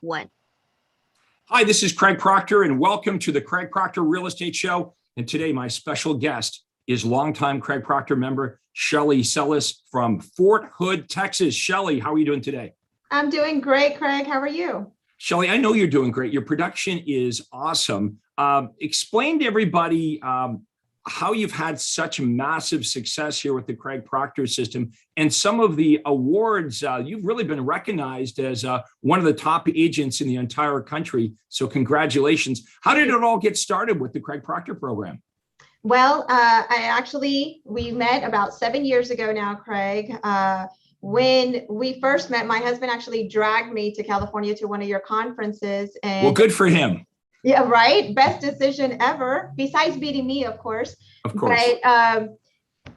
one. Hi, this is Craig Proctor, and welcome to the Craig Proctor Real Estate Show. And today, my special guest is longtime Craig Proctor member, Shelly Salas from Fort Hood, Texas. Shelly, how are you doing today? I'm doing great, Craig. How are you? Shelly, I know you're doing great. Your production is awesome. Explain to everybody how you've had such massive success here with the Craig Proctor system and some of the awards. You've really been recognized as one of the top agents in the entire country. So congratulations. How did it all get started with the Craig Proctor program? Well, we met about 7 years ago now, Craig. When we first met, my husband actually dragged me to California to one of your conferences. And well, good for him. Yeah, right. Best decision ever, besides beating me, of course. Of course. But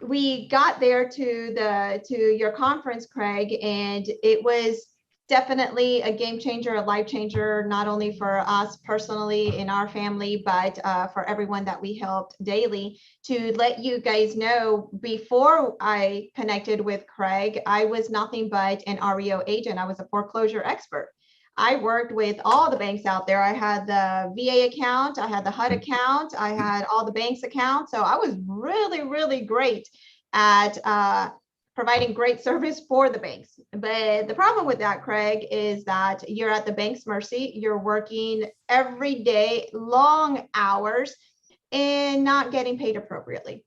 we got there to your conference, Craig, and it was definitely a game changer, a life changer, not only for us personally in our family, but for everyone that we helped daily. To let you guys know, before I connected with Craig, I was nothing but an REO agent. I was a foreclosure expert. I worked with all the banks out there. I had the VA account, I had the HUD account, I had all the banks accounts. So I was really, really great at providing great service for the banks. But the problem with that, Craig, is that you're at the bank's mercy. You're working every day, long hours, and not getting paid appropriately.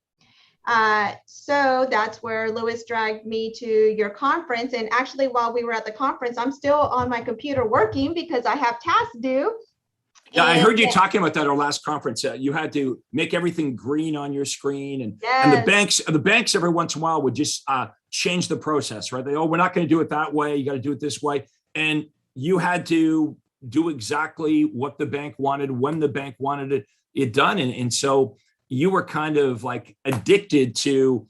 So that's where Lewis dragged me to your conference. And actually, while we were at the conference, I'm still on my computer working because I have tasks due. Yeah, I heard you talking about that at our last conference. You had to make everything green on your screen, and the banks every once in a while would just change the process, right? We're not going to do it that way. You got to do it this way, and you had to do exactly what the bank wanted when the bank wanted it done, and so you were kind of like addicted to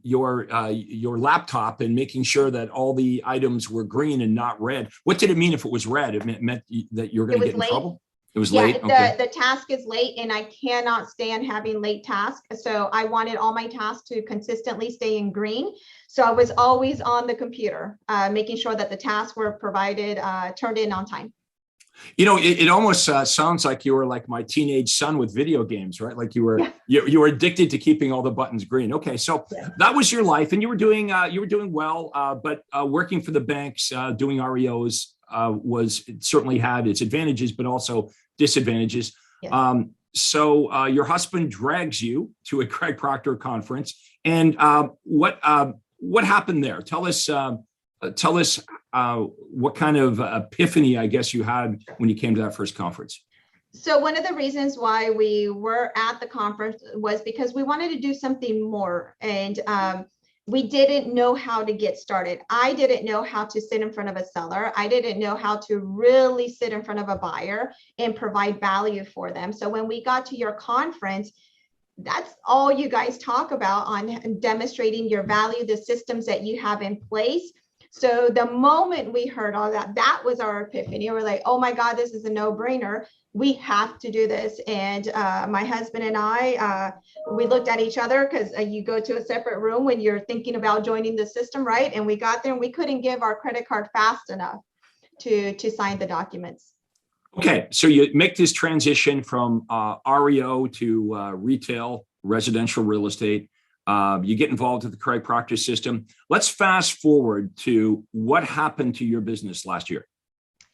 your laptop and making sure that all the items were green and not red. What did it mean if it was red? It meant that you were going to get in trouble? It was late? Okay. The task is late, and I cannot stand having late tasks. So I wanted all my tasks to consistently stay in green. So I was always on the computer, making sure that the tasks were provided, turned in on time. You know, it almost sounds like you were like my teenage son with video games, right? Like you were addicted to keeping all the buttons green. Okay, so that was your life, and you were doing well. But working for the banks, doing REOs it certainly had its advantages, but also disadvantages. Yes. So your husband drags you to a Craig Proctor conference, and what happened there? Tell us what kind of epiphany, I guess, you had when you came to that first conference. So one of the reasons why we were at the conference was because we wanted to do something more, and we didn't know how to get started. I didn't know how to sit in front of a seller. I didn't know how to really sit in front of a buyer and provide value for them. So when we got to your conference, that's all you guys talk about on demonstrating your value, the systems that you have in place. So the moment we heard all that, that was our epiphany. We're like, oh my God, this is a no-brainer. We have to do this. And my husband and I, we looked at each other because you go to a separate room when you're thinking about joining the system, right? And we got there and we couldn't give our credit card fast enough to sign the documents. Okay, so you make this transition from REO to retail, residential real estate. You get involved with the Craig Proctor system. Let's fast forward to what happened to your business last year.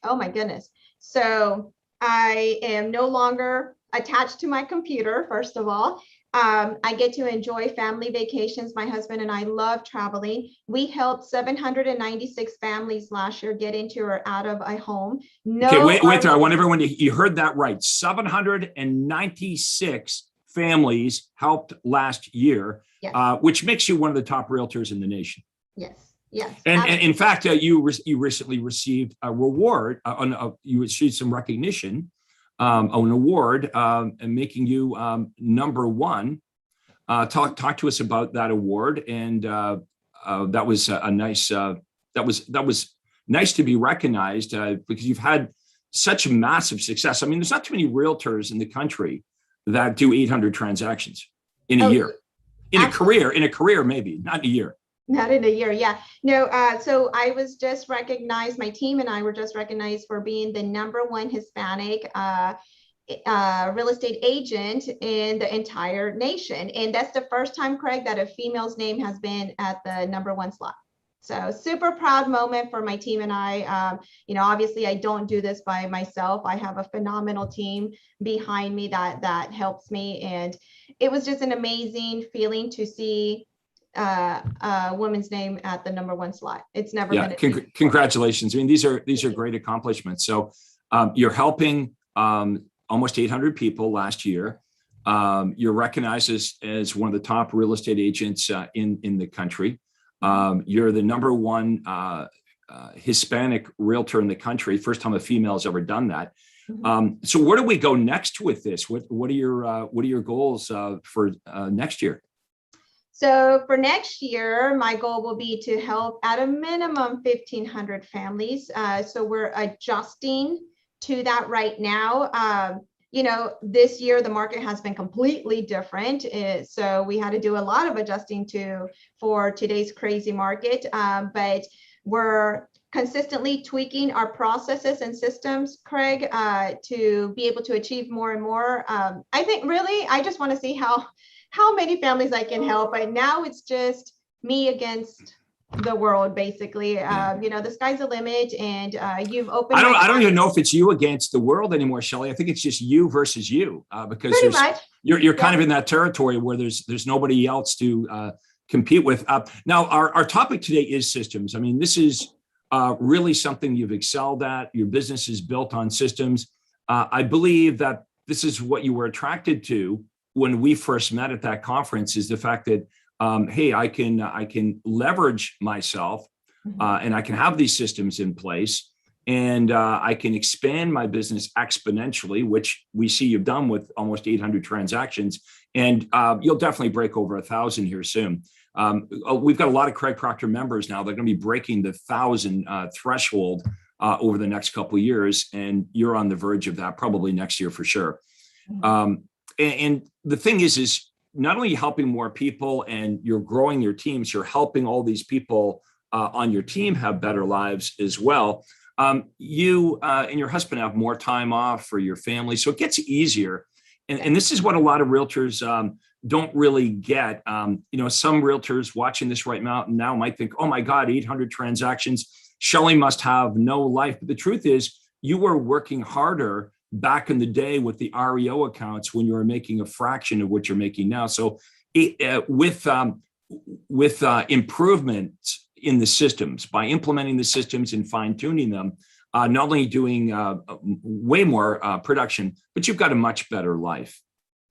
Oh my goodness. So I am no longer attached to my computer, first of all. I get to enjoy family vacations. My husband and I love traveling. We helped 796 families last year get into or out of a home. Okay, wait there. I want everyone to, you heard that right. 796 families helped last year. Yes. Which makes you one of the top realtors in the nation. Yes, yes. And in fact, you recently received a reward. You received some recognition, an award, and making you number one. Talk to us about that award, and that was a nice. That was nice to be recognized because you've had such massive success. I mean, there's not too many realtors in the country that do 800 transactions in a year. In a career, maybe not in a year. Not in a year, yeah. No, so I was just recognized, my team and I were just recognized for being the #1 Hispanic real estate agent in the entire nation. And that's the first time, Craig, that a female's name has been at the #1 slot. So super proud moment for my team and I. Obviously I don't do this by myself. I have a phenomenal team behind me that helps me. And it was just an amazing feeling to see a woman's name at the #1 slot. It's never been a congratulations. I mean, these are great accomplishments. So you're helping almost 800 people last year. You're recognized as one of the top real estate agents in the country. You're the #1 Hispanic realtor in the country. First time a female has ever done that. So where do we go next with this? What are your goals for next year? So for next year, my goal will be to help at a minimum 1,500 families. So we're adjusting to that right now. This year the market has been completely different. So we had to do a lot of adjusting for today's crazy market. But we're consistently tweaking our processes and systems, Craig, to be able to achieve more and more. I think really, I just want to see how many families I can help. But now it's just me against the world, basically. The sky's the limit, and you've opened. I don't even know if it's you against the world anymore, Shelly. I think it's just you versus you, because you're kind of in that territory where there's nobody else to compete with. Now, our topic today is systems. I mean, this is really something you've excelled at. Your business is built on systems. I believe that this is what you were attracted to when we first met at that conference, is the fact that hey, I can leverage myself and I can have these systems in place, and I can expand my business exponentially, which we see you've done with almost 800 transactions, and you'll definitely break over 1,000 here soon. We've got a lot of Craig Proctor members now. They're going to be breaking the 1,000 threshold over the next couple of years, and you're on the verge of that probably next year for sure. And the thing is not only helping more people and you're growing your teams, you're helping all these people on your team have better lives as well. You and your husband have more time off for your family, so it gets easier. And this is what a lot of realtors don't really get. Some realtors watching this right now might think, oh my God, 800 transactions, Shelly must have no life. But the truth is, you were working harder back in the day with the REO accounts when you were making a fraction of what you're making now. So with improvements in the systems, by implementing the systems and fine tuning them, not only doing way more production, but you've got a much better life.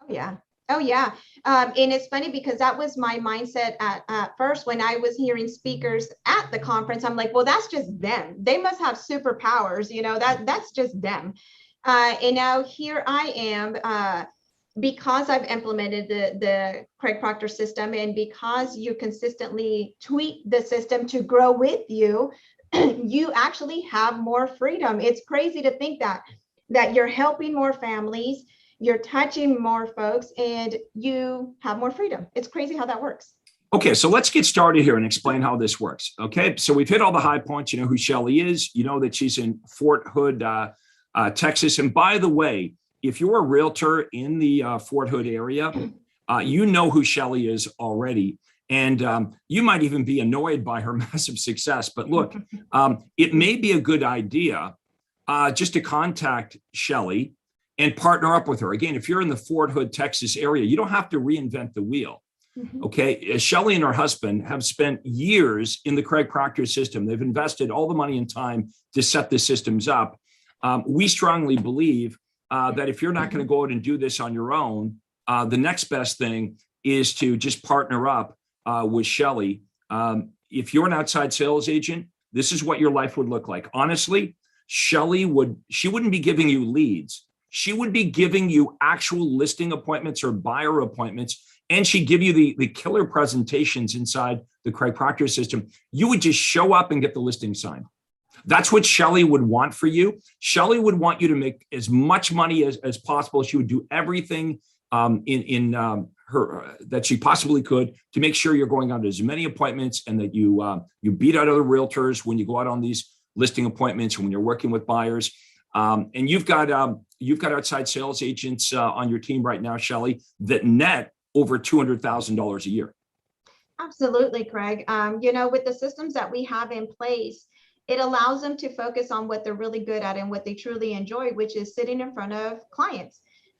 Oh yeah. And it's funny because that was my mindset at first when I was hearing speakers at the conference. I'm like, well, that's just them. They must have superpowers. That's just them. And now here I am, because I've implemented the Craig Proctor system, and because you consistently tweak the system to grow with you, you actually have more freedom. It's crazy to think that you're helping more families, you're touching more folks, and you have more freedom. It's crazy how that works. Okay, so let's get started here and explain how this works. Okay, so we've hit all the high points. You know who Shelly is. You know that she's in Fort Hood, Texas. And by the way, if you're a realtor in the Fort Hood area, you know who Shelly is already. And you might even be annoyed by her massive success. But look, it may be a good idea just to contact Shelly and partner up with her. Again, if you're in the Fort Hood, Texas area, you don't have to reinvent the wheel. Okay, Shelly and her husband have spent years in the Craig Proctor system. They've invested all the money and time to set the systems up. We strongly believe that if you're not going to go out and do this on your own, the next best thing is to just partner up with Shelly. If you're an outside sales agent, this is what your life would look like. Honestly, she wouldn't be giving you leads. She would be giving you actual listing appointments or buyer appointments, and she'd give you the killer presentations inside the Craig Proctor system. You would just show up and get the listing signed. That's what Shelly would want for you. Shelly would want you to make as much money as possible. She would do everything her that she possibly could to make sure you're going on to as many appointments and that you beat out other realtors when you go out on these listing appointments and when you're working with buyers. And you've got outside sales agents on your team right now, Shelly, that net over $200,000 a year. Absolutely, Craig. With the systems that we have in place, it allows them to focus on what they're really good at and what they truly enjoy, which is sitting in front of clients.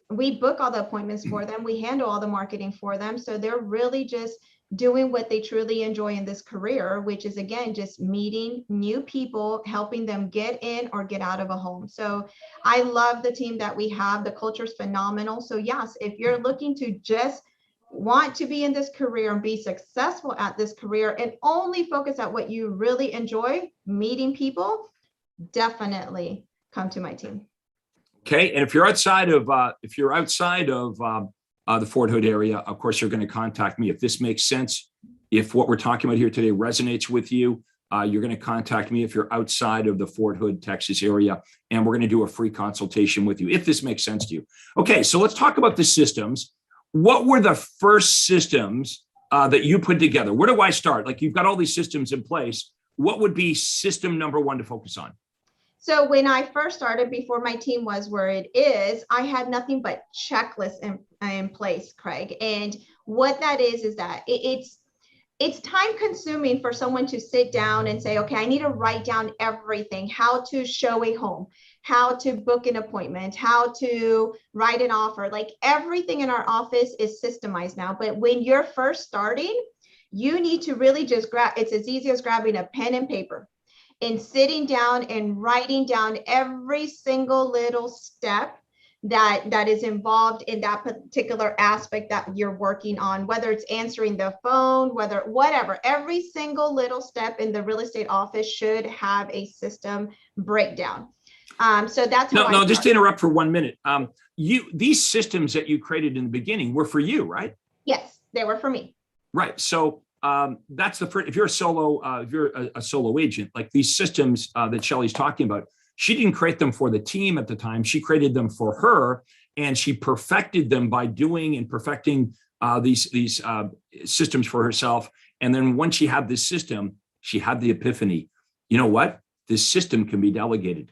We book all the appointments for them. We handle all the marketing for them. So they're really just doing what they truly enjoy in this career, which is, again, just meeting new people, helping them get in or get out of a home. So I love the team that we have. The culture is phenomenal. So yes, if you're looking to just want to be in this career and be successful at this career and only focus at what you really enjoy, meeting people, definitely come to my team. Okay, and if you're outside of the Fort Hood area, of course, you're going to contact me if this makes sense. If what we're talking about here today resonates with you, you're going to contact me if you're outside of the Fort Hood, Texas area, and we're going to do a free consultation with you if this makes sense to you. Okay, so let's talk about the systems. What were the first systems that you put together? Where do I start? Like, you've got all these systems in place. What would be system number one to focus on? So when I first started, before my team was where it is, I had nothing but checklists in place, Craig. And what that is that it's time consuming for someone to sit down and say, okay, I need to write down everything, how to show a home, how to book an appointment, how to write an offer. Like, everything in our office is systemized now. But when you're first starting, you need to really just it's as easy as grabbing a pen and paper and sitting down and writing down every single little step that is involved in that particular aspect that you're working on, whether it's answering the phone, whatever, every single little step in the real estate office should have a system breakdown. So that's how no, just to interrupt for 1 minute. These systems that you created in the beginning were for you, right? Yes, they were for me. Right. So that's the first. If you're a solo agent, like these systems that Shelly's talking about, she didn't create them for the team at the time. She created them for her, and she perfected them by doing and perfecting these systems for herself. And then once she had this system, she had the epiphany. You know what? This system can be delegated.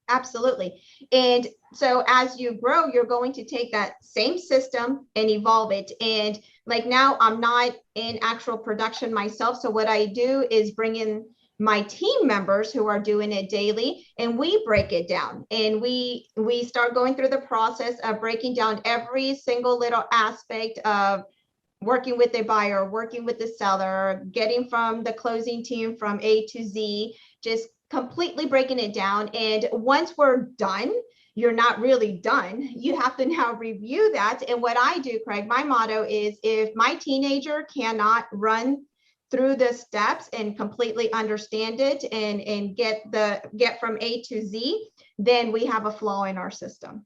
Absolutely. And so as you grow, you're going to take that same system and evolve it. And like, now I'm not in actual production myself. So what I do is bring in my team members who are doing it daily, and we break it down, and we start going through the process of breaking down every single little aspect of working with a buyer, working with the seller, getting from the closing team from A to Z, just completely breaking it down. And once we're done, you're not really done. You have to now review that. And what I do, Craig, my motto is, if my teenager cannot run through the steps and completely understand it and get from A to Z, then we have a flaw in our system.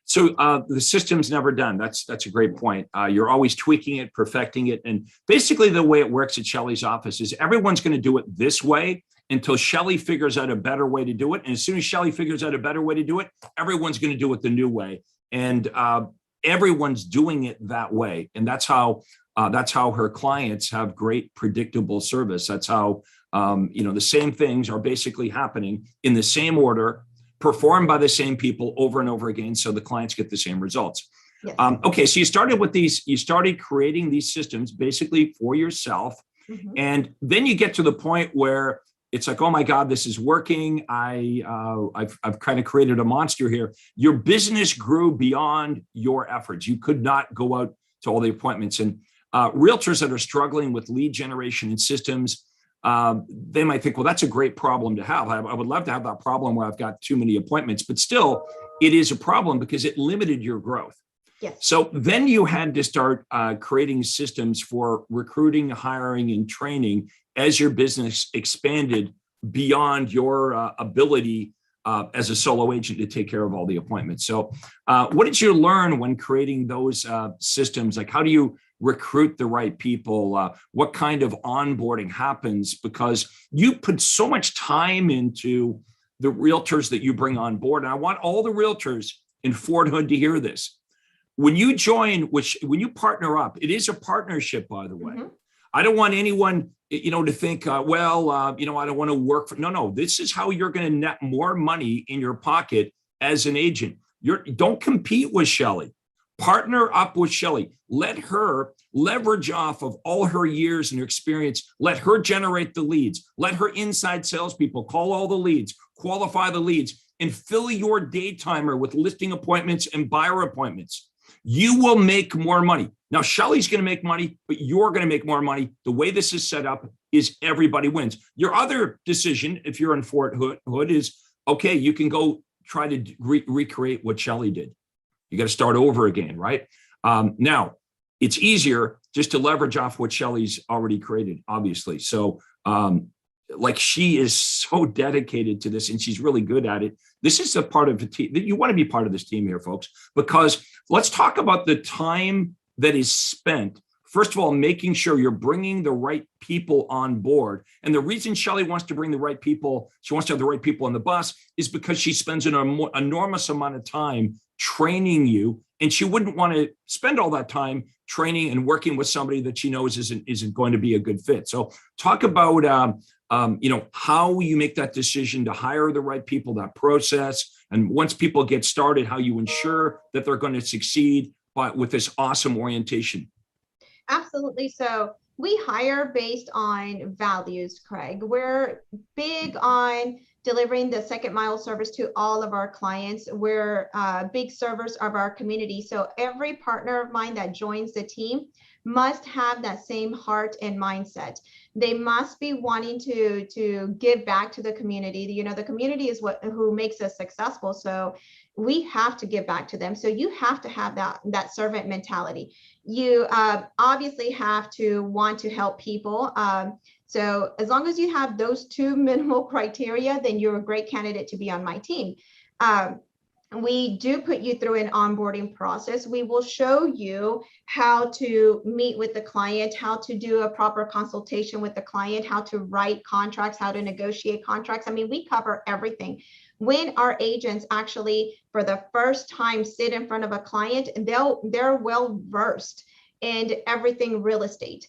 So the system's never done. That's a great point. You're always tweaking it, perfecting it. And basically the way it works at Shellys Office is everyone's going to do it this way until Shelly figures out a better way to do it. And as soon as Shelly figures out a better way to do it, everyone's going to do it the new way. And everyone's doing it that way. And that's how her clients have great predictable service. That's how, the same things are basically happening in the same order, performed by the same people over and over again, so the clients get the same results. Yes. Okay, so you started creating these systems basically for yourself. Mm-hmm. And then you get to the point where it's like, oh my God, this is working. I've kind of created a monster here. Your business grew beyond your efforts. You could not go out to all the appointments. And realtors that are struggling with lead generation and systems, they might think, well, that's a great problem to have. I would love to have that problem where I've got too many appointments, but still it is a problem because it limited your growth. Yes. So then you had to start creating systems for recruiting, hiring, and training as your business expanded beyond your ability as a solo agent to take care of all the appointments. So what did you learn when creating those systems? Like, how do you recruit the right people? What kind of onboarding happens? Because you put so much time into the realtors that you bring on board. And I want all the realtors in Fort Hood to hear this. when you join, when you partner up, it is a partnership, by the way. Mhm. I don't want anyone, to think, I don't want to work for, no, this is how you're going to net more money in your pocket as an agent. Don't compete with Shelly. Partner up with Shelly. Let her leverage off of all her years and her experience. Let her generate the leads. Let her inside salespeople call all the leads, qualify the leads, and fill your day timer with listing appointments and buyer appointments. You will make more money. Now, Shelly's going to make money, but you're going to make more money. The way this is set up is everybody wins. Your other decision, if you're in Fort Hood, is, okay, you can go try to recreate what Shelly did. You got to start over again, right? Now, it's easier just to leverage off what Shelly's already created, obviously. So, she is so dedicated to this and she's really good at it. This is a part of the team that you want to be part of this team here, folks, because let's talk about the time that is spent. First of all, making sure you're bringing the right people on board. And the reason Shelly wants to bring the right people, she wants to have the right people on the bus, is because she spends an enormous amount of time training you. And she wouldn't want to spend all that time training and working with somebody that she knows isn't going to be a good fit. So talk about, how you make that decision to hire the right people, that process. And once people get started, how you ensure that they're going to succeed with this awesome orientation. Absolutely. So we hire based on values, Craig. We're big on delivering the second mile service to all of our clients. We're big servers of our community. So every partner of mine that joins the team must have that same heart and mindset. They must be wanting to give back to the community. The community is who makes us successful. So we have to give back to them. So you have to have that servant mentality. You obviously have to want to help people. So as long as you have those two minimal criteria, then you're a great candidate to be on my team. We do put you through an onboarding process. We will show you how to meet with the client, how to do a proper consultation with the client, how to write contracts, how to negotiate contracts. I mean, we cover everything. When our agents actually, for the first time, sit in front of a client, they're well versed in everything real estate.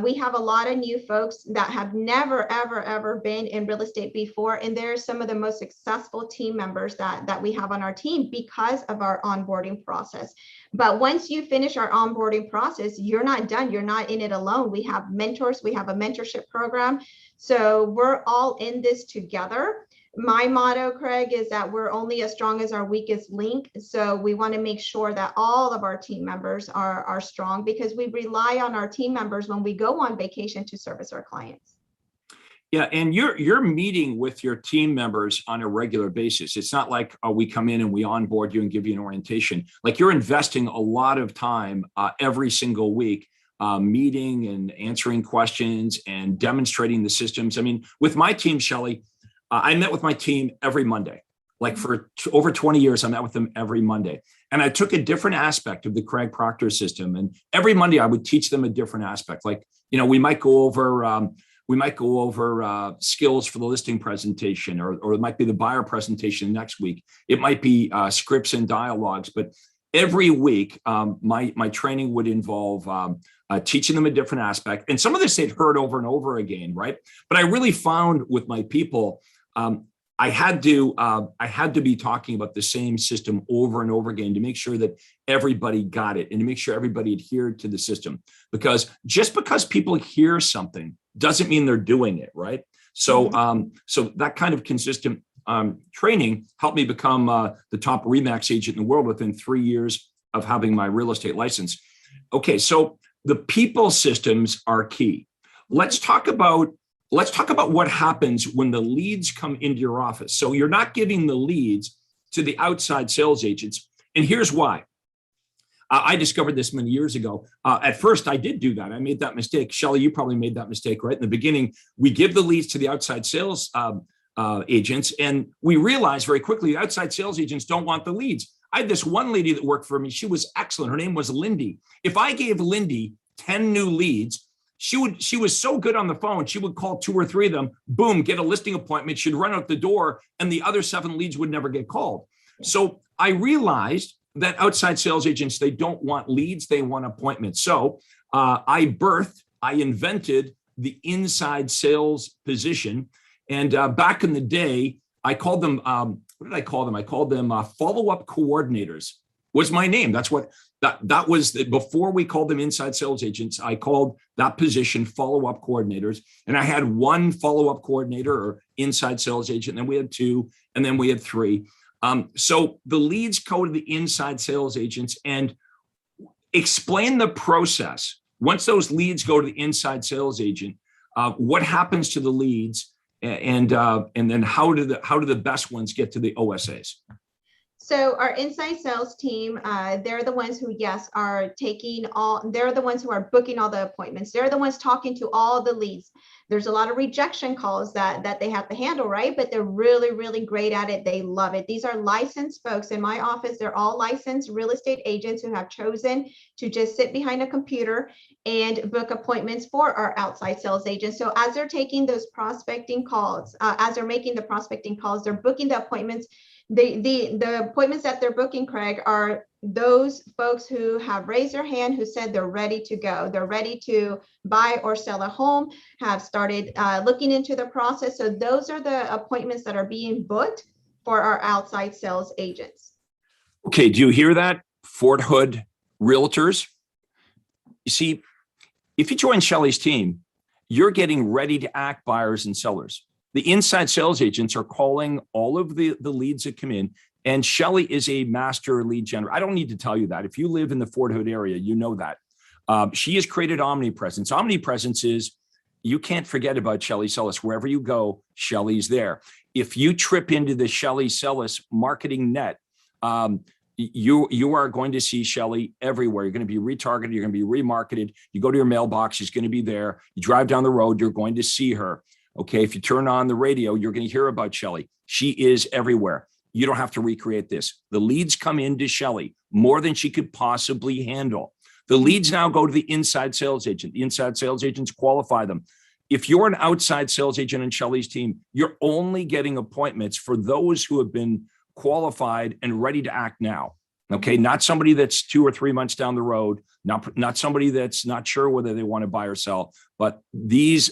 We have a lot of new folks that have never, ever been in real estate before. And they're some of the most successful team members that we have on our team because of our onboarding process. But once you finish our onboarding process, you're not done. You're not in it alone. We have mentors. We have a mentorship program. So we're all in this together. My motto, Craig, is that we're only as strong as our weakest link. So we want to make sure that all of our team members are strong, because we rely on our team members when we go on vacation to service our clients. Yeah, and you're meeting with your team members on a regular basis. It's not like we come in and we onboard you and give you an orientation. Like, you're investing a lot of time every single week, meeting and answering questions and demonstrating the systems. I mean, with my team, Shelly, I met with my team every Monday. Like, for over 20 years, I met with them every Monday. And I took a different aspect of the Craig Proctor system. And every Monday I would teach them a different aspect. Like, we might go over skills for the listing presentation, or it might be the buyer presentation next week. It might be scripts and dialogues. But every week, my training would involve teaching them a different aspect. And some of this they'd heard over and over again, right? But I really found with my people, I had to be talking about the same system over and over again to make sure that everybody got it and to make sure everybody adhered to the system. Because just because people hear something doesn't mean they're doing it, right? So, so that kind of consistent training helped me become the top RE/MAX agent in the world within 3 years of having my real estate license. Okay, so the people systems are key. Let's talk about what happens when the leads come into your office. So you're not giving the leads to the outside sales agents. And here's why. I discovered this many years ago. At first, I did do that. I made that mistake. Shelly, you probably made that mistake, right? In the beginning, we give the leads to the outside sales agents, and we realized very quickly the outside sales agents don't want the leads. I had this one lady that worked for me. She was excellent. Her name was Lindy. If I gave Lindy 10 new leads, she was so good on the phone, she would call 2 or 3 of them, boom, get a listing appointment. She'd run out the door, and the other 7 leads would never get called. So I realized that outside sales agents, they don't want leads, they want appointments. So I invented the inside sales position. And back in the day, I called them, what did I call them? I called them follow-up coordinators was my name. That's what, that was, before we called them inside sales agents, I called that position follow-up coordinators. And I had one follow-up coordinator or inside sales agent, and then we had two, and then we had three. So the leads go to the inside sales agents, and explain the process. Once those leads go to the inside sales agent, what happens to the leads, and then how do the best ones get to the OSAs? So our inside sales team, they're the ones who, yes, are they're the ones who are booking all the appointments. They're the ones talking to all the leads. There's a lot of rejection calls that they have to handle, right? But they're really, really great at it. They love it. These are licensed folks in my office. They're all licensed real estate agents who have chosen to just sit behind a computer and book appointments for our outside sales agents. So as they're taking those prospecting calls, as they're making the prospecting calls, they're booking the appointments. The appointments that they're booking, Craig, are those folks who have raised their hand, who said they're ready to go. They're ready to buy or sell a home, have started looking into the process. So those are the appointments that are being booked for our outside sales agents. Okay, do you hear that, Fort Hood Realtors? You see, if you join Shelly's team, you're getting ready to act buyers and sellers. The inside sales agents are calling all of the leads that come in, and Shelly is a master lead generator. I don't need to tell you that. If you live in the Fort Hood area, you know that. She has created Omnipresence. Omnipresence is, you can't forget about Shelly Salas. Wherever you go, Shelly's there. If you trip into the Shelly Salas marketing net, you are going to see Shelly everywhere. You're going to be retargeted. You're going to be remarketed. You go to your mailbox, she's going to be there. You drive down the road, you're going to see her. Okay, if you turn on the radio, you're going to hear about Shelly. She is everywhere. You don't have to recreate this. The leads come into Shelly more than she could possibly handle. The leads now go to the inside sales agent. The inside sales agents qualify them. If you're an outside sales agent in Shelly's team, you're only getting appointments for those who have been qualified and ready to act now. Okay, not somebody that's 2 or 3 months down the road, not somebody that's not sure whether they want to buy or sell, but these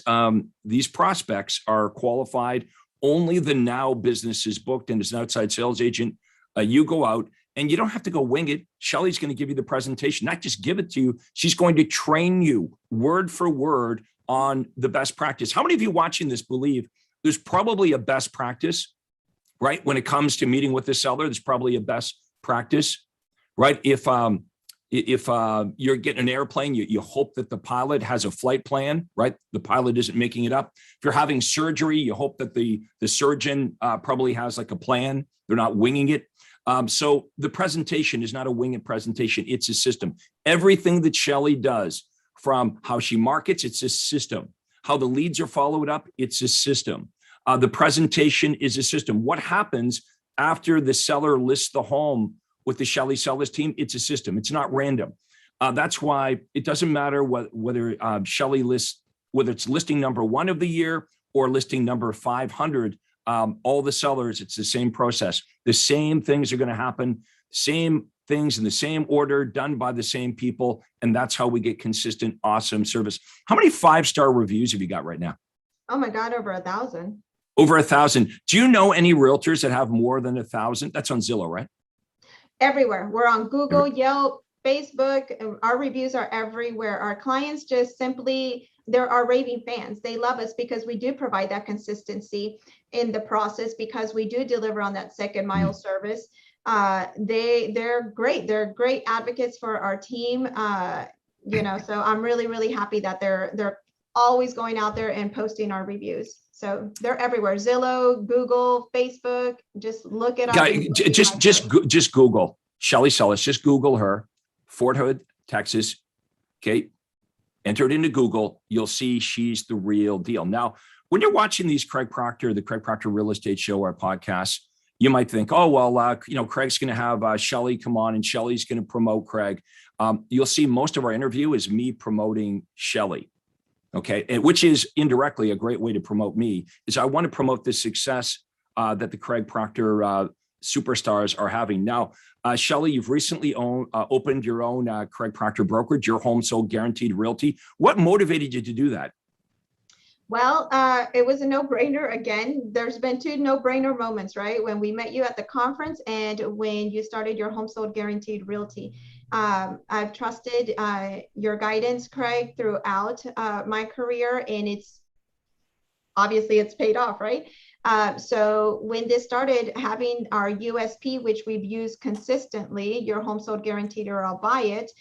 prospects are qualified. Only the now business is booked, and as an outside sales agent, you go out and you don't have to go wing it. Shelly's going to give you the presentation, not just give it to you. She's going to train you word for word on the best practice. How many of you watching this believe there's probably a best practice, right? When it comes to meeting with the seller, there's probably a best practice, right? If you're getting an airplane, you hope that the pilot has a flight plan, right? The pilot isn't making it up. If you're having surgery, you hope that the surgeon probably has like a plan. They're not winging it. So the presentation is not a wing it presentation. It's a system. Everything that Shelly does, from how she markets, it's a system. How the leads are followed up, it's a system. The presentation is a system. What happens after the seller lists the home with the Shelly Salas team? It's a system. It's not random. That's why it doesn't matter whether Shelly lists, whether it's listing number 1 of the year or listing number 500, all the sellers, it's the same process. The same things are going to happen, same things in the same order, done by the same people. And that's how we get consistent, awesome service. How many 5-star reviews have you got right now? Oh my God, over 1,000. Over 1,000. Do you know any realtors that have more than 1,000? That's on Zillow, right? Everywhere. We're on Google, Yelp, Facebook. Our reviews are everywhere. Our clients just simply, they're our raving fans. They love us because we do provide that consistency in the process, because we do deliver on that second mile service. They're great. They're great advocates for our team. So I'm really, really happy that they're always going out there and posting our reviews. So they're everywhere. Zillow, Google, Facebook. Just look at our just Google Shelly Salas. Just Google her, Fort Hood, Texas. Okay, enter it into Google. You'll see she's the real deal. Now, when you're watching these the Craig Proctor Real Estate Show, our podcast, you might think, oh well, Craig's going to have Shelly come on, and Shelly's going to promote Craig. You'll see most of our interview is me promoting Shelly. Okay, and which is indirectly a great way to promote me, is I want to promote the success that the Craig Proctor superstars are having. Now, Shelly, you've recently opened your own Craig Proctor brokerage, your home sold guaranteed realty. What motivated you to do that? Well, it was a no-brainer. Again, there's been two no-brainer moments, right? When we met you at the conference and when you started your home sold guaranteed realty. I've trusted your guidance, Craig, throughout my career, and it's paid off, right? So when this started having our USP, which we've used consistently, your home sold guaranteed or I'll buy it,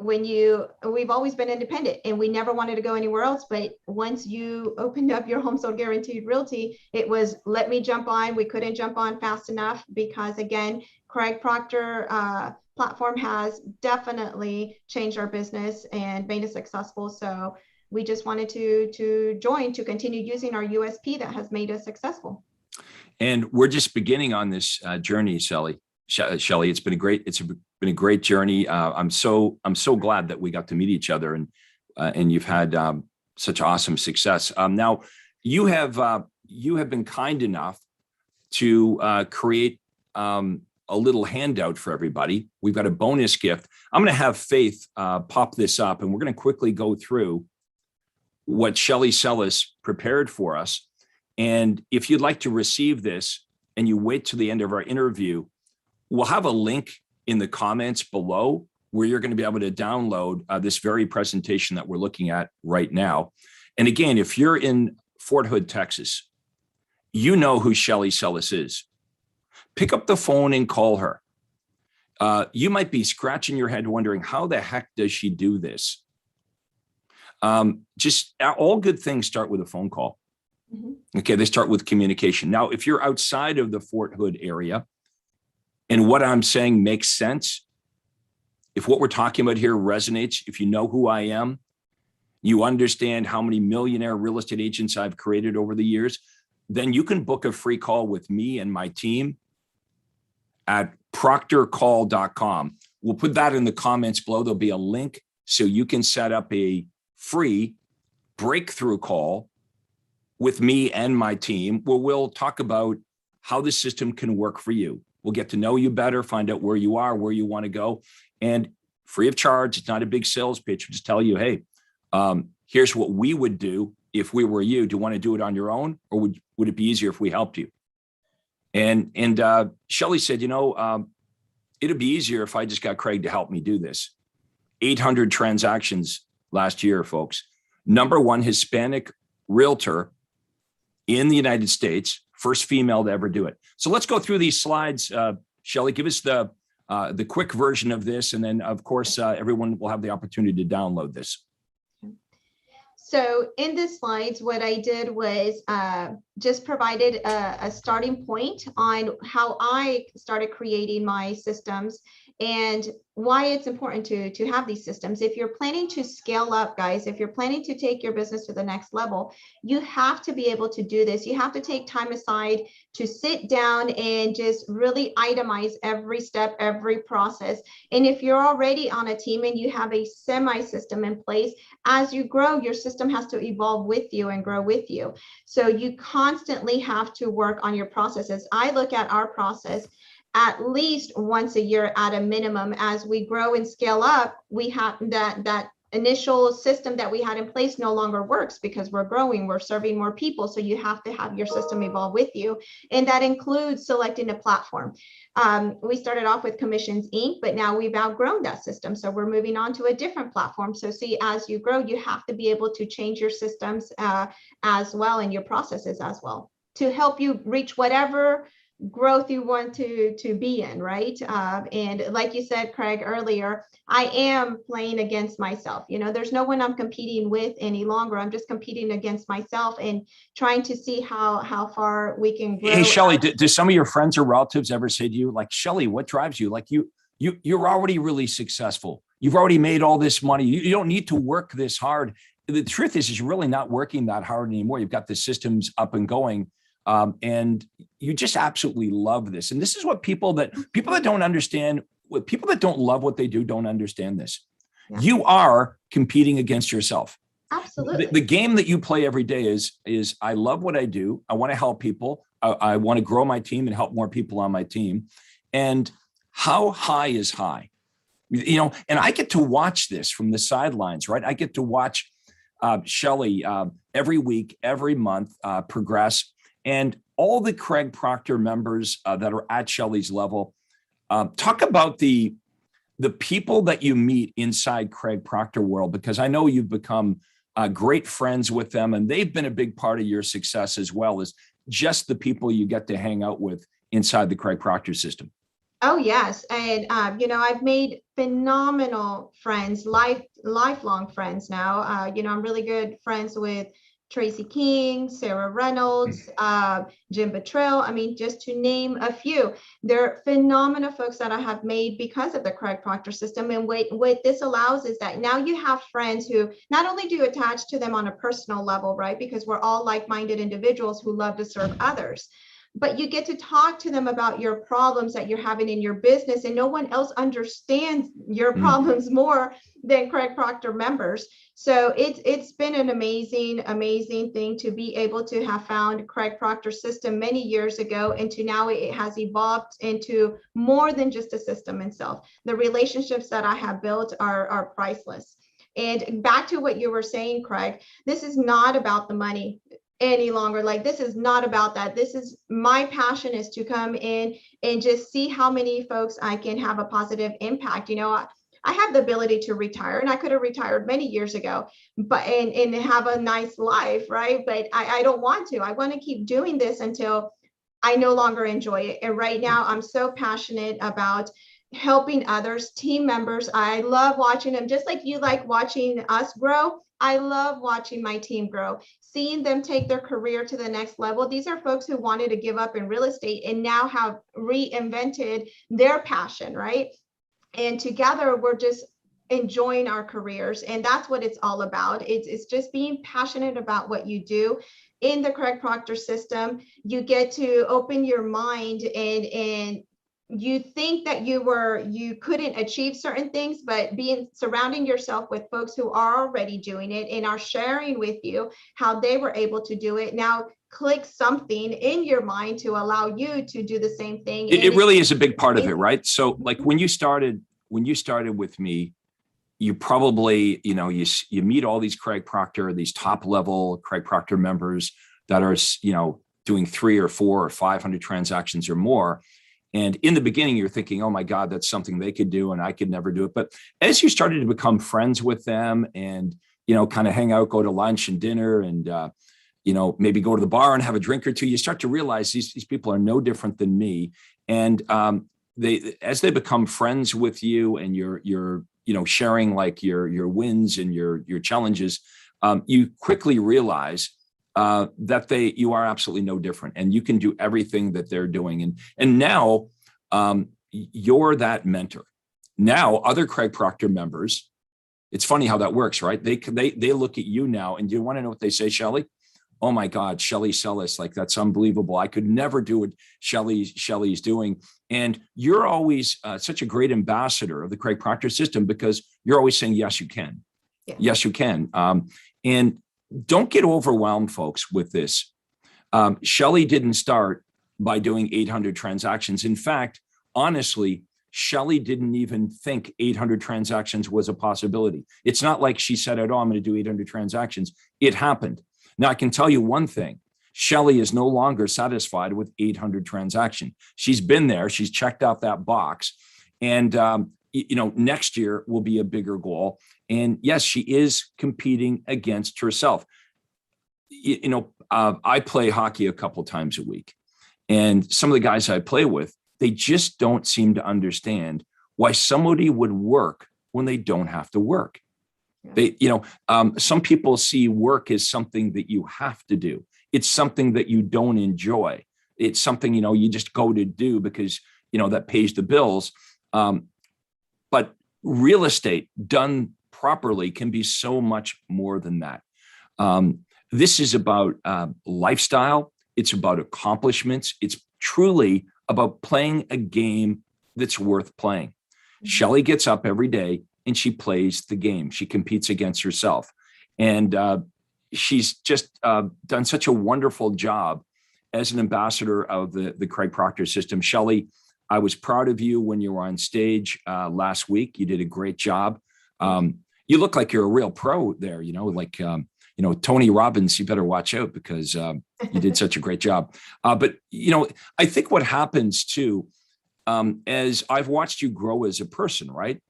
we've always been independent and we never wanted to go anywhere else. But once you opened up your home sold guaranteed realty, it was, let me jump on. We couldn't jump on fast enough because, again, Craig Proctor platform has definitely changed our business and made us successful. So we just wanted to join to continue using our USP that has made us successful. And we're just beginning on this journey, Shelly. It's been a great journey. I'm so glad that we got to meet each other and you've had such awesome success. Now you have been kind enough to create a little handout for everybody. We've got a bonus gift. I'm going to have Faith pop this up, and we're going to quickly go through what Shelly Salas prepared for us. And if you'd like to receive this and you wait till the end of our interview, we'll have a link in the comments below where you're going to be able to download this very presentation that we're looking at right now. And again, if you're in Fort Hood, Texas, you know who Shelly Salas is. Pick up the phone and call her. You might be scratching your head wondering, how the heck does she do this? Just all good things start with a phone call. Mm-hmm. Okay, they start with communication. Now, if you're outside of the Fort Hood area and what I'm saying makes sense, if what we're talking about here resonates, if you know who I am, you understand how many millionaire real estate agents I've created over the years, then you can book a free call with me and my team at proctorcall.com. We'll put that in the comments below. There'll be a link so you can set up a free breakthrough call with me and my team where we'll talk about how the system can work for you. We'll get to know you better, find out where you are, where you want to go, and free of charge. It's not a big sales pitch. We'll just tell you, hey, here's what we would do if we were you. Do you want to do it on your own, or would it be easier if we helped you? And Shelly said, it'd be easier if I just got Craig to help me do this. 800 transactions last year, folks. #1 Hispanic realtor in the United States, first female to ever do it. So let's go through these slides. Shelly, give us the quick version of this, and then of course everyone will have the opportunity to download this. So in the slides, what I did was just provided a starting point on how I started creating my systems and why it's important to have these systems. If you're planning to scale up, guys, if you're planning to take your business to the next level, you have to be able to do this. You have to take time aside to sit down and just really itemize every step, every process. And if you're already on a team and you have a semi-system in place, as you grow, your system has to evolve with you and grow with you. So you constantly have to work on your processes. I look at our process at least once a year at a minimum. As we grow and scale up, we have that initial system that we had in place no longer works because we're growing, we're serving more people. So you have to have your system evolve with you. And that includes selecting a platform. We started off with Commissions Inc., but now we've outgrown that system. So we're moving on to a different platform. So see, as you grow, you have to be able to change your systems as well and your processes as well to help you reach whatever growth you want to be in, right? And like you said, Craig, earlier, I am playing against myself. There's no one I'm competing with any longer. I'm just competing against myself and trying to see how far we can grow. Hey, Shelly, do some of your friends or relatives ever say to you, like, Shelly, what drives you? Like you're already really successful. You've already made all this money. You don't need to work this hard. The truth is you're really not working that hard anymore. You've got the systems up and going. And you just absolutely love this. And this is what people that don't understand, people that don't love what they do don't understand this. Yeah. You are competing against yourself. Absolutely. The game that you play every day is I love what I do. I want to help people. I want to grow my team and help more people on my team. And how high is high? And I get to watch this from the sidelines, right? I get to watch Shelly every week, every month progress. And all the Craig Proctor members that are at Shelly's level, talk about the people that you meet inside Craig Proctor world, because I know you've become great friends with them, and they've been a big part of your success as well as just the people you get to hang out with inside the Craig Proctor system. Oh, yes. And, I've made phenomenal friends, lifelong friends now. I'm really good friends with Tracy King, Sarah Reynolds, Jim Buttrell. I mean, just to name a few. They're phenomenal folks that I have made because of the Craig Proctor system. And what this allows is that now you have friends who not only do you attach to them on a personal level, right? Because we're all like-minded individuals who love to serve others. But you get to talk to them about your problems that you're having in your business, and no one else understands your problems more than Craig Proctor members. So it's been an amazing thing to be able to have found Craig Proctor system many years ago, and to now it has evolved into more than just a system itself. The relationships that I have built are priceless. And back to what you were saying, Craig, this is not about the money any longer. Like, this is not about that. This is my passion, is to come in and just see how many folks I can have a positive impact. I have the ability to retire, and I could have retired many years ago, but and have a nice life, right? But I don't want to. I want to keep doing this until I no longer enjoy it. And right now I'm so passionate about helping others, team members. I love watching them, just like you like watching us grow. I love watching my team grow, seeing them take their career to the next level. These are folks who wanted to give up in real estate and now have reinvented their passion, right? And together we're just enjoying our careers. And that's what it's all about. It's just being passionate about what you do. In the Craig Proctor system, you get to open your mind, and you think that you couldn't achieve certain things, but surrounding yourself with folks who are already doing it and are sharing with you how they were able to do it, now click something in your mind to allow you to do the same thing. It really is a big part of it, right? So like when you started with me, you probably, you meet all these Craig Proctor, these top level Craig Proctor members that are, doing 3 or 4 or 500 transactions or more. And in the beginning, you're thinking, oh my God, that's something they could do and I could never do it. But as you started to become friends with them and, kind of hang out, go to lunch and dinner and, maybe go to the bar and have a drink or two, you start to realize these people are no different than me. And as they become friends with you and you're sharing like your wins and your challenges, you quickly realize that you are absolutely no different, and you can do everything that they're doing. And now you're that mentor. Now other Craig Proctor members, it's funny how that works, right? They look at you now, and do you want to know what they say, Shelly? Oh my God, Shelly Salas, like that's unbelievable. I could never do what Shelly's doing. And you're always such a great ambassador of the Craig Proctor system, because you're always saying, yes, you can. Yeah. Yes, you can. And don't get overwhelmed, folks, with this. Shelly didn't start by doing 800 transactions. In fact, honestly, Shelly didn't even think 800 transactions was a possibility. It's not like she said, oh, I'm going to do 800 transactions. It happened. Now, I can tell you one thing. Shelly is no longer satisfied with 800 transactions. She's been there. She's checked out that box. And, next year will be a bigger goal. And yes, she is competing against herself. I play hockey a couple times a week. And some of the guys I play with, they just don't seem to understand why somebody would work when they don't have to work. Some people see work as something that you have to do. It's something that you don't enjoy. It's something, you just go to do because, that pays the bills. But real estate done properly can be so much more than that. This is about lifestyle. It's about accomplishments. It's truly about playing a game that's worth playing. Mm-hmm. Shelly gets up every day and she plays the game. She competes against herself. And she's just done such a wonderful job as an ambassador of the Craig Proctor system. Shelly, I was proud of you when you were on stage last week. You did a great job. You look like you're a real pro there, like, Tony Robbins, you better watch out because you did such a great job. But, I think what happens too, as I've watched you grow as a person, right?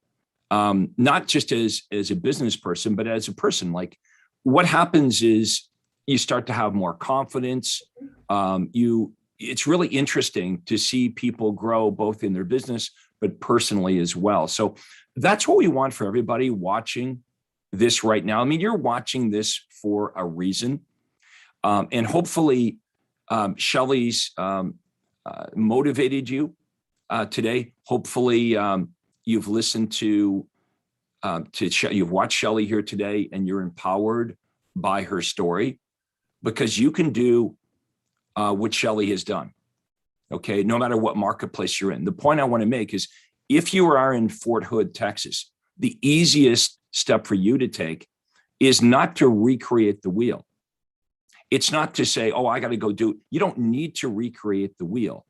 Not just as a business person, but as a person, like what happens is you start to have more confidence. It's really interesting to see people grow both in their business, but personally as well. So that's what we want for everybody watching this right now. I mean, you're watching this for a reason. And hopefully Shelly's motivated you today. Hopefully you've listened to you've watched Shelly here today and you're empowered by her story, because you can do what Shelly has done. Okay, no matter what marketplace you're in. The point I want to make is if you are in Fort Hood, Texas, the easiest step for you to take is not to recreate the wheel. It's not to say, oh, I got to go do it. You don't need to recreate the wheel.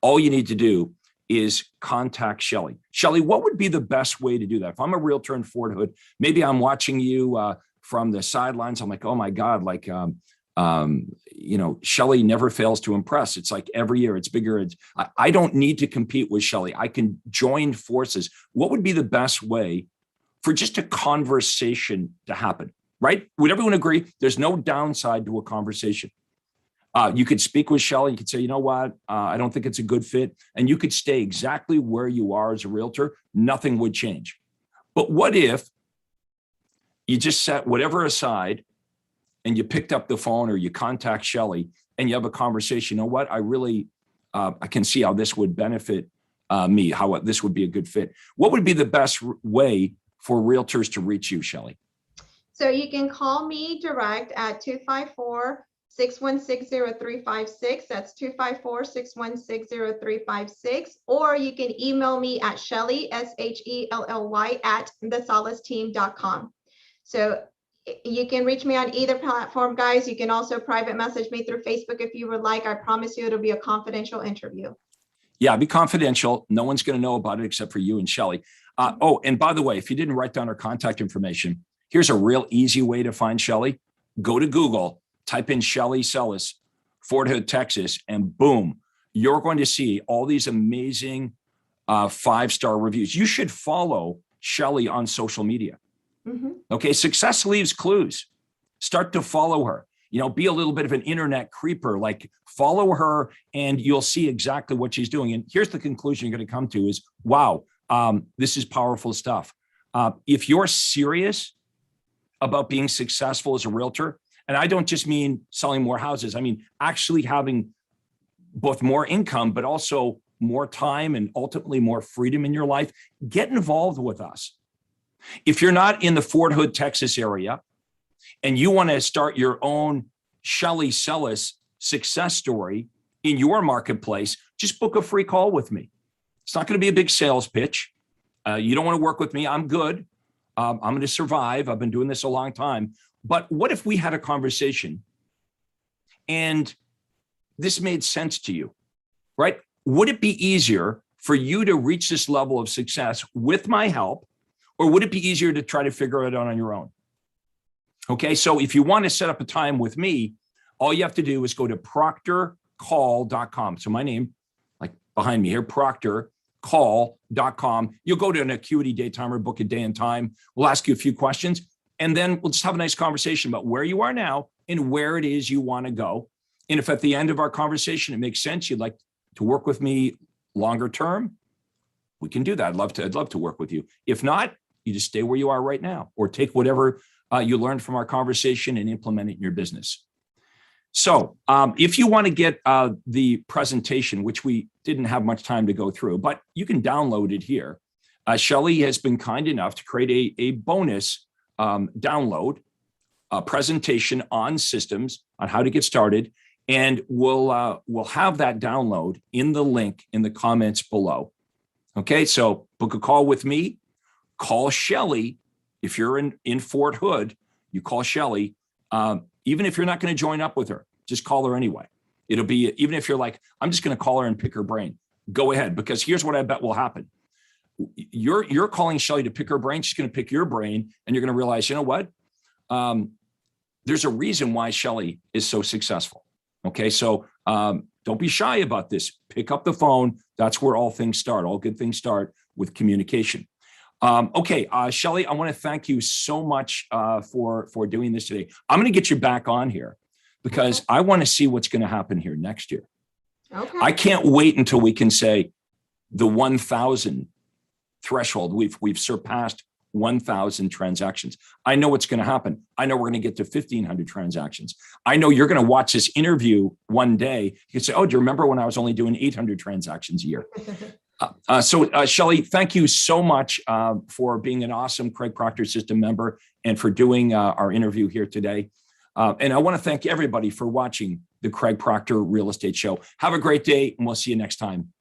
All you need to do is contact Shelly. Shelly, what would be the best way to do that? If I'm a realtor in Fort Hood, maybe I'm watching you from the sidelines. I'm like, oh my God, like, Shelly never fails to impress. It's like every year it's bigger. I don't need to compete with Shelly. I can join forces. What would be the best way for just a conversation to happen, right? Would everyone agree? There's no downside to a conversation. You could speak with Shelly. You could say, you know what? I don't think it's a good fit. And you could stay exactly where you are as a realtor. Nothing would change. But what if you just set whatever aside and you picked up the phone or you contact Shelly and you have a conversation? You know what? I really, I can see how this would benefit me, how this would be a good fit. What would be the best way for realtors to reach you, Shelly? So you can call me direct at 254-616-0356. That's 254-616-0356. Or you can email me at Shelly, SHELLY, at thesalesteam.com. So you can reach me on either platform, guys. You can also private message me through Facebook if you would like. I promise you it'll be a confidential interview. Yeah, be confidential. No one's going to know about it except for you and Shelly. Oh, and by the way, if you didn't write down her contact information, here's a real easy way to find Shelly. Go to Google, type in Shelly Salas, Fort Hood, Texas, and boom, you're going to see all these amazing 5-star reviews. You should follow Shelly on social media. Okay, success leaves clues. Start to follow her. Be a little bit of an internet creeper, like follow her and you'll see exactly what she's doing. And here's the conclusion you're going to come to is, wow, this is powerful stuff. If you're serious about being successful as a realtor, and I don't just mean selling more houses, I mean actually having both more income, but also more time and ultimately more freedom in your life, get involved with us. If you're not in the Fort Hood, Texas area, and you want to start your own Shelly Salas success story in your marketplace, just book a free call with me. It's not going to be a big sales pitch. You don't want to work with me. I'm good. I'm going to survive. I've been doing this a long time. But what if we had a conversation and this made sense to you, right? Would it be easier for you to reach this level of success with my help, or would it be easier to try to figure it out on your own? Okay, so if you want to set up a time with me, all you have to do is go to proctorcall.com. So my name, like behind me here, proctorcall.com. You'll go to an acuity day timer, book a day and time. We'll ask you a few questions, and then we'll just have a nice conversation about where you are now and where it is you want to go. And if at the end of our conversation it makes sense, you'd like to work with me longer term, we can do that. I'd love to work with you. If not, you just stay where you are right now, or take whatever you learned from our conversation and implement it in your business. So if you want to get the presentation, which we didn't have much time to go through, but you can download it here. Shelly has been kind enough to create a bonus download, a presentation on systems, on how to get started. And we'll have that download in the link in the comments below. Okay, so book a call with me, call Shelly. If you're in Fort Hood, you call Shelly. Even if you're not going to join up with her, just call her anyway. It'll be, even if you're like, I'm just going to call her and pick her brain, go ahead, because here's what I bet will happen. You're calling Shelly to pick her brain. She's going to pick your brain, and you're going to realize, you know what? There's a reason why Shelly is so successful. Okay. So don't be shy about this. Pick up the phone. That's where all things start. All good things start with communication. Okay. Shelly, I want to thank you so much for doing this today. I'm going to get you back on here because I want to see what's going to happen here next year. Okay. I can't wait until we can say the 1,000 threshold. We've surpassed 1,000 transactions. I know what's going to happen. I know we're going to get to 1,500 transactions. I know you're going to watch this interview one day. You can say, oh, do you remember when I was only doing 800 transactions a year? So Shelly, thank you so much for being an awesome Craig Proctor system member and for doing our interview here today. And I want to thank everybody for watching the Craig Proctor Real Estate Show. Have a great day, and we'll see you next time.